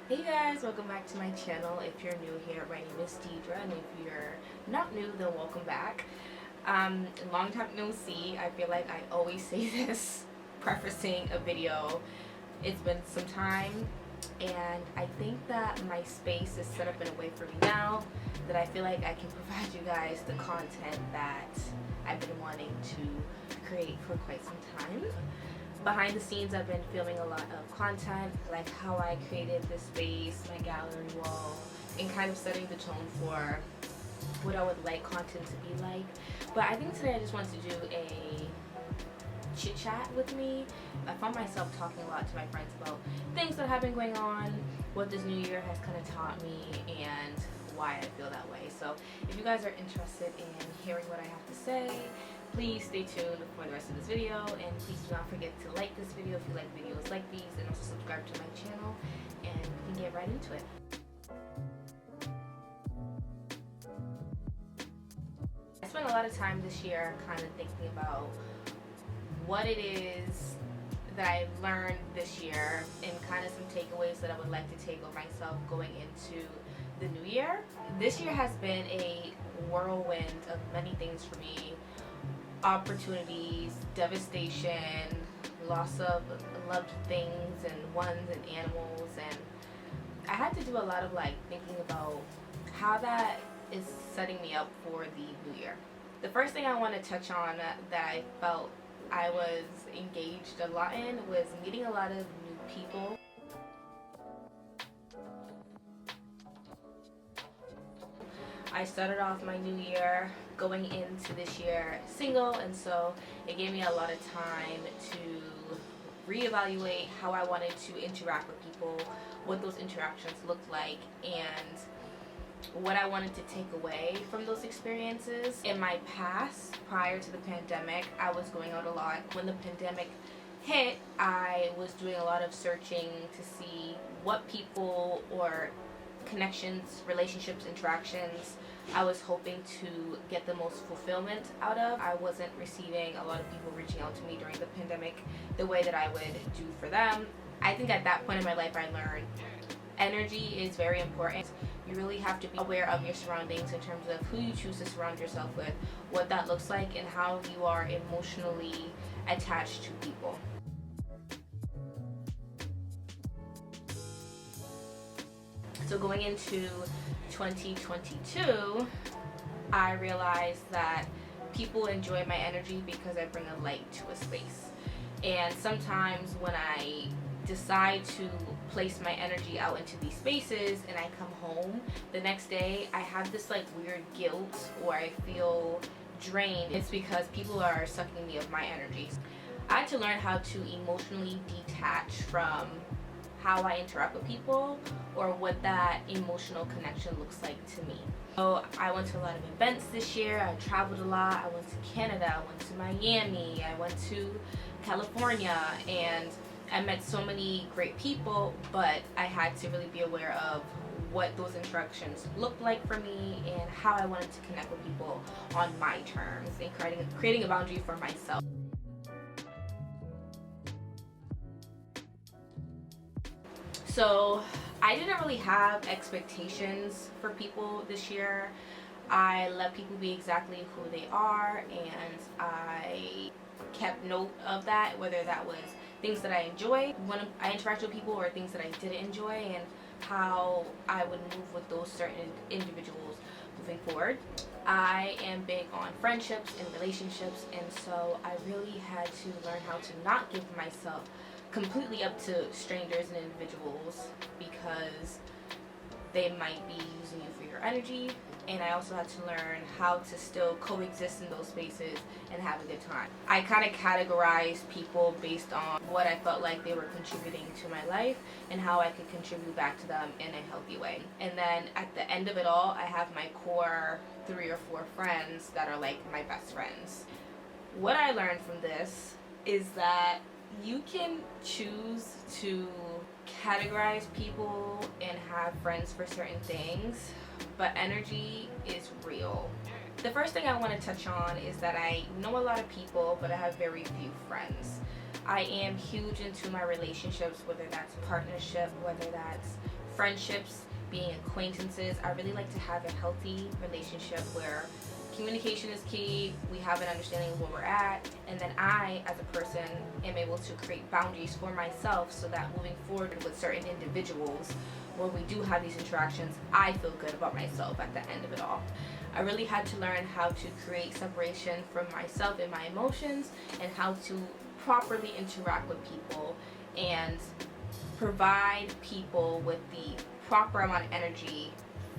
Hey guys, welcome back to my channel. If you're new here, my name is Deidra, and if you're not new, then welcome back. Long time no see. I feel like I always say this prefacing a video. It's been some time, and I think that my space is set up in a way for me now that I feel like I can provide you guys the content that I've been wanting to create for quite some time. Behind the scenes, I've been filming a lot of content, like how I created this space, my gallery wall, and kind of setting the tone for what I would like content to be like. But I think today I just want to do a chit chat with me. I found myself talking a lot to my friends about things that have been going on, what this new year has kind of taught me, and why I feel that way. So if you guys are interested in hearing what I have to say, please stay tuned for the rest of this video, and please do not forget to like this video if you like videos like these, and also subscribe to my channel, and we can get right into it. I spent a lot of time this year kind of thinking about what it is that I learned this year and kind of some takeaways that I would like to take of myself going into the new year. This year has been a whirlwind of many things for me. Opportunities, devastation, loss of loved things and ones and animals, and I had to do a lot of thinking about how that is setting me up for the new year. The first thing I want to touch on that I felt I was engaged a lot in was meeting a lot of new people. I started off my new year going into this year single, and so it gave me a lot of time to reevaluate how I wanted to interact with people, what those interactions looked like, and what I wanted to take away from those experiences. In my past, prior to the pandemic, I was going out a lot. When the pandemic hit, I was doing a lot of searching to see what people or connections, relationships, interactions I was hoping to get the most fulfillment out of. I wasn't receiving a lot of people reaching out to me during the pandemic the way that I would do for them. I think at that point in my life I learned energy is very important. You really have to be aware of your surroundings in terms of who you choose to surround yourself with, what that looks like, and how you are emotionally attached to people. So going into 2022, I realized that people enjoy my energy because I bring a light to a space. And sometimes when I decide to place my energy out into these spaces and I come home the next day, I have this weird guilt, or I feel drained. It's because people are sucking me of my energy. I had to learn how to emotionally detach from how I interact with people, or what that emotional connection looks like to me. So I went to a lot of events this year. I traveled a lot. I went to Canada, I went to Miami, I went to California, and I met so many great people, but I had to really be aware of what those interactions looked like for me and how I wanted to connect with people on my terms, and creating a boundary for myself. So I didn't really have expectations for people this year. I let people be exactly who they are, and I kept note of that, whether that was things that I enjoyed when I interacted with people or things that I didn't enjoy, and how I would move with those certain individuals moving forward. I am big on friendships and relationships, and so I really had to learn how to not give myself completely up to strangers and individuals because they might be using you for your energy. And I also had to learn how to still coexist in those spaces and have a good time. I kind of categorized people based on what I felt like they were contributing to my life and how I could contribute back to them in a healthy way. And then at the end of it all, I have my core 3 or 4 friends that are my best friends. What I learned from this is that you can choose to categorize people and have friends for certain things, but energy is real. The first thing I want to touch on is that I know a lot of people, but I have very few friends. I am huge into my relationships, whether that's partnership, whether that's friendships, being acquaintances, I really like to have a healthy relationship where communication is key, we have an understanding of where we're at, and then I, as a person, am able to create boundaries for myself so that moving forward with certain individuals, where we do have these interactions, I feel good about myself at the end of it all. I really had to learn how to create separation from myself and my emotions, and how to properly interact with people and provide people with the proper amount of energy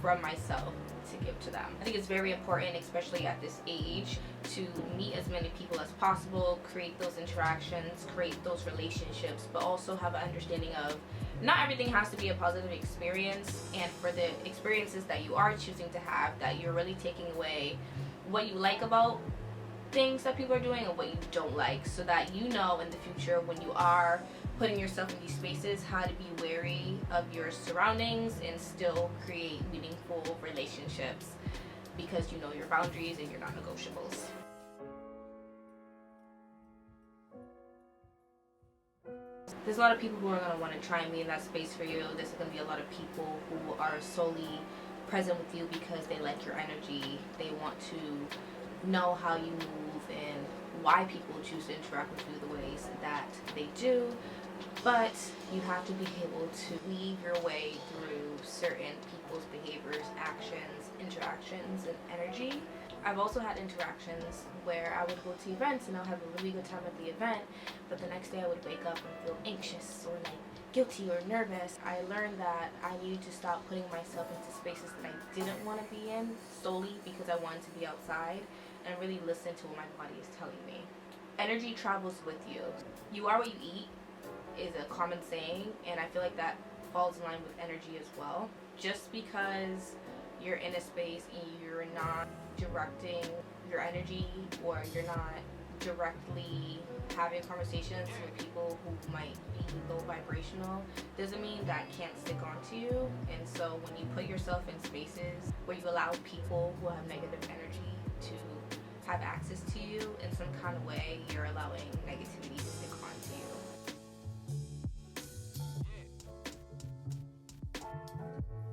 from myself to give to them. I think it's very important, especially at this age, to meet as many people as possible, create those interactions, create those relationships, but also have an understanding of not everything has to be a positive experience, and for the experiences that you are choosing to have, that you're really taking away what you like about things that people are doing and what you don't like, so that you know in the future when you are putting yourself in these spaces how to be wary of your surroundings and still create meaningful relationships, because you know your boundaries and your non-negotiables. There's a lot of people who are going to want to try and be in that space for you. There's going to be a lot of people who are solely present with you because they like your energy. They want to know how you move and why people choose to interact with you the ways that they do. But you have to be able to weave your way through certain people's behaviors, actions, interactions, and energy. I've also had interactions where I would go to events and I'll have a really good time at the event, but the next day I would wake up and feel anxious or like guilty or nervous. I learned that I needed to stop putting myself into spaces that I didn't want to be in solely because I wanted to be outside, and really listen to what my body is telling me. Energy travels with you. You are what you eat is a common saying, and I feel like that falls in line with energy as well. Just because you're in a space and you're not directing your energy, or you're not directly having conversations with people who might be low vibrational, doesn't mean that can't stick onto you. And so when you put yourself in spaces where you allow people who have negative energy to have access to you in some kind of way, you're allowing negativity to stick onto you.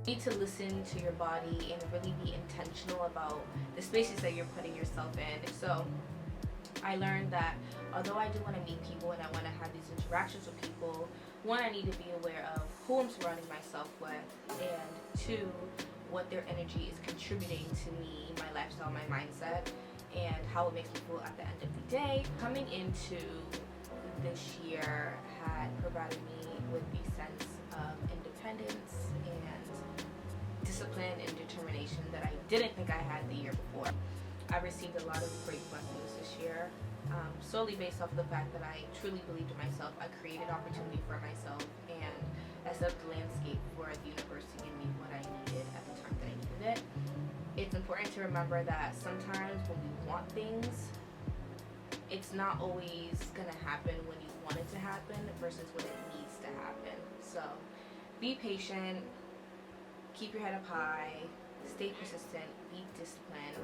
You need to listen to your body and really be intentional about the spaces that you're putting yourself in. So I learned that although I do want to meet people and I want to have these interactions with people, one, I need to be aware of who I'm surrounding myself with, and two, what their energy is contributing to me, my lifestyle, my mindset, and how it makes me feel at the end of the day. Coming into this year had provided me with the sense of independence and discipline and determination that I didn't think I had the year before. I received a lot of great blessings this year, solely based off the fact that I truly believed in myself. I created opportunity for myself, and I set up the landscape for the universe to give me what I needed at the time that I needed it. It's important to remember that sometimes when we want things, it's not always going to happen when you want it to happen versus when it needs to happen. So be patient, keep your head up high, stay persistent, be disciplined,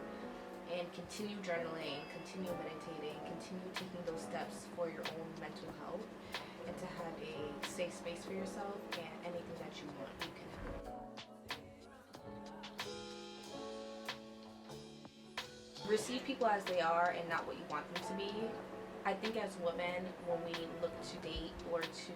and continue journaling, continue meditating, continue taking those steps for your own mental health, and to have a safe space for yourself, and anything that you want, you can have. Receive people as they are and not what you want them to be. I think as women, when we look to date or to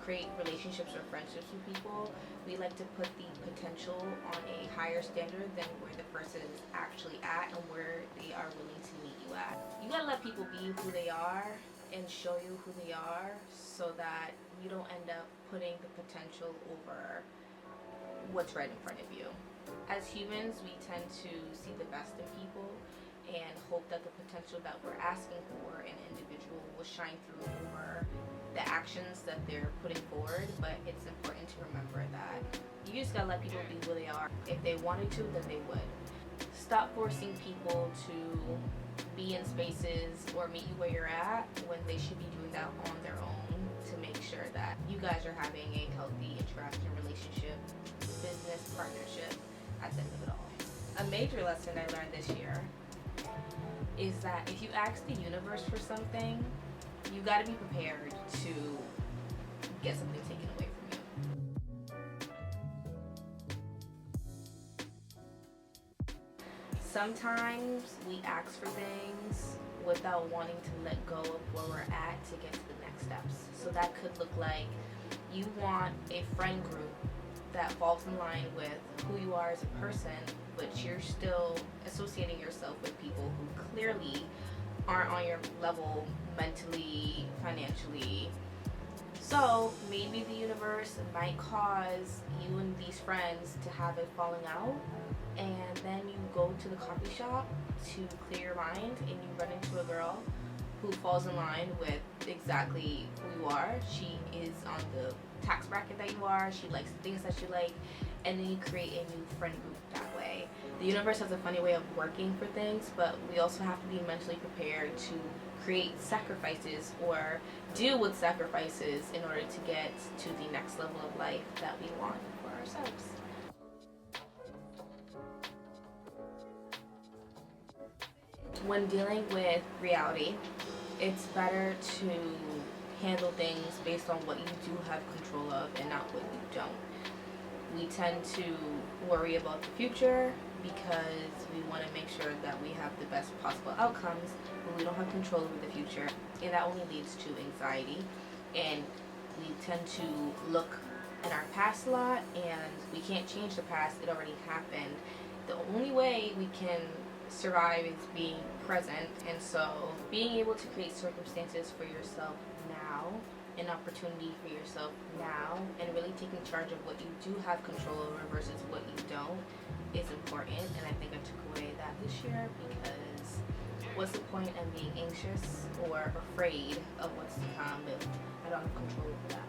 create relationships or friendships with people, we like to put the potential on a higher standard than where the person is actually at and where they are willing to meet you at. You gotta let people be who they are and show you who they are, so that you don't end up putting the potential over what's right in front of you. As humans, we tend to see the best in people and hope that the potential that we're asking for in an individual will shine through over the actions that they're putting forward. But it's important to remember that you just gotta let people be who they are. If they wanted to, then they would. Stop forcing people to be in spaces or meet you where you're at when they should be doing that on their own, to make sure that you guys are having a healthy interaction, relationship, business partnership at the end of it all. A major lesson I learned this year is that if you ask the universe for something, you got to be prepared to get something taken away from you. sometimes we ask for things without wanting to let go of where we're at to get to the next steps. So that could look like you want a friend group that falls in line with who you are as a person, but you're still associating yourself with people who clearly aren't on your level mentally, financially. So maybe the universe might cause you and these friends to have a falling out, and then you go to the coffee shop to clear your mind and you run into a girl who falls in line with exactly who you are. She is on the tax bracket that you are, she likes the things that you like, and then you create a new friend group that way. The universe has a funny way of working for things, but we also have to be mentally prepared to create sacrifices or deal with sacrifices in order to get to the next level of life that we want for ourselves. When dealing with reality, it's better to handle things based on what you do have control of and not what you don't. We tend to worry about the future because we want to make sure that we have the best possible outcomes, but we don't have control over the future, and that only leads to anxiety. And we tend to look at our past a lot, and we can't change the past, it already happened. The only way we can survive is being present, and so being able to create circumstances for yourself now, an opportunity for yourself now, and really taking charge of what you do have control over versus what you don't is important. And I think I took away that this year, because what's the point of being anxious or afraid of what's to come if I don't have control over that?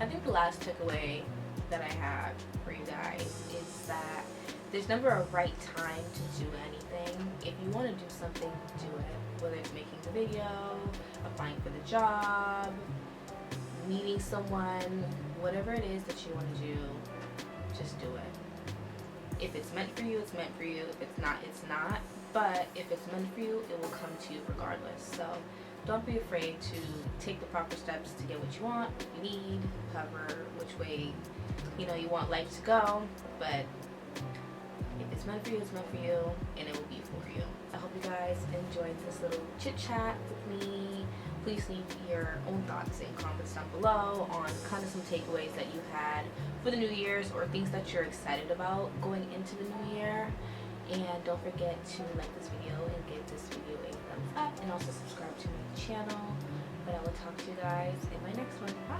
I think the last takeaway that I have for you guys is that there's never a right time to do anything. If you want to do something, do it. Whether it's making the video, applying for the job, meeting someone, whatever it is that you want to do, just do it. If it's meant for you, it's meant for you. If it's not, it's not. But if it's meant for you, it will come to you regardless. So don't be afraid to take the proper steps to get what you want, what you need, however, which way you want life to go. But if it's meant for you, it's meant for you, and it will be for you. I hope you guys enjoyed this little chit chat with me. Please leave your own thoughts and comments down below on kind of some takeaways that you had for the New Year's, or things that you're excited about going into the new year. And don't forget to like this video and give this video a thumbs up, and also subscribe to my channel. But I will talk to you guys in my next one. Bye.